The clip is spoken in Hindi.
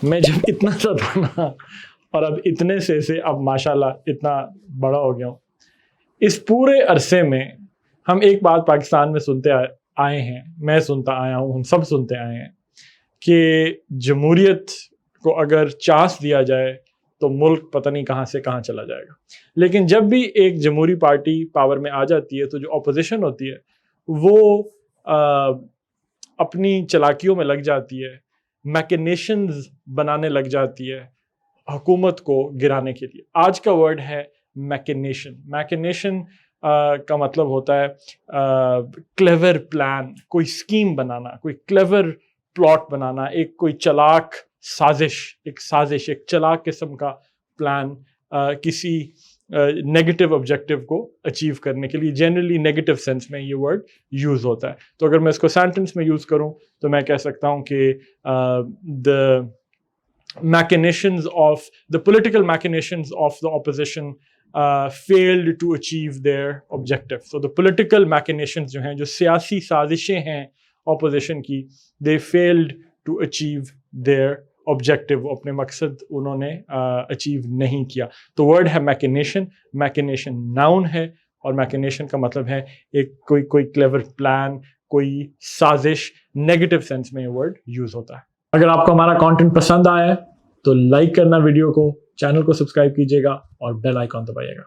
मैं जब इतना सा था ना, और अब इतने से अब माशाल्लाह इतना बड़ा हो गया हूँ, इस पूरे अरसे में हम एक बात पाकिस्तान में सुनते आए हैं, मैं सुनता आया हूँ, हम सब सुनते आए हैं कि जमहूरियत को अगर चांस दिया जाए तो मुल्क पता नहीं कहाँ से कहाँ चला जाएगा। लेकिन जब भी एक जमहूरी पार्टी पावर में आ जाती है तो जो अपोजिशन होती है वो अपनी चालाकियों में लग जाती है, मैकेनेशंस बनाने लग जाती है हुकूमत को गिराने के लिए। आज का वर्ड है मैकेनेशन। मैकेनेशन का मतलब होता है क्लेवर प्लान, कोई स्कीम बनाना, कोई क्लेवर प्लॉट बनाना, एक कोई चालाक साजिश, एक चालाक किस्म का प्लान किसी नेगेटिव ऑब्जेक्टिव को अचीव करने के लिए। जनरली नेगेटिव सेंस में ये वर्ड यूज़ होता है। तो अगर मैं इसको सेंटेंस में यूज़ करूं तो मैं कह सकता हूं कि the machinations of the political machinations of the opposition failed to achieve their objective. So the political machinations जो हैं, जो सियासी साजिशें हैं opposition की, they failed to achieve their objective. अपने मकसद उन्होंने achieve नहीं किया। तो word है machination, machination noun है, और machination का मतलब है एक कोई clever plan, कोई साजिश। नेगेटिव सेंस में ये वर्ड यूज होता है। अगर आपको हमारा कंटेंट पसंद आया है तो लाइक करना वीडियो को, चैनल को सब्सक्राइब कीजिएगा और बेल आइकॉन दबाइएगा।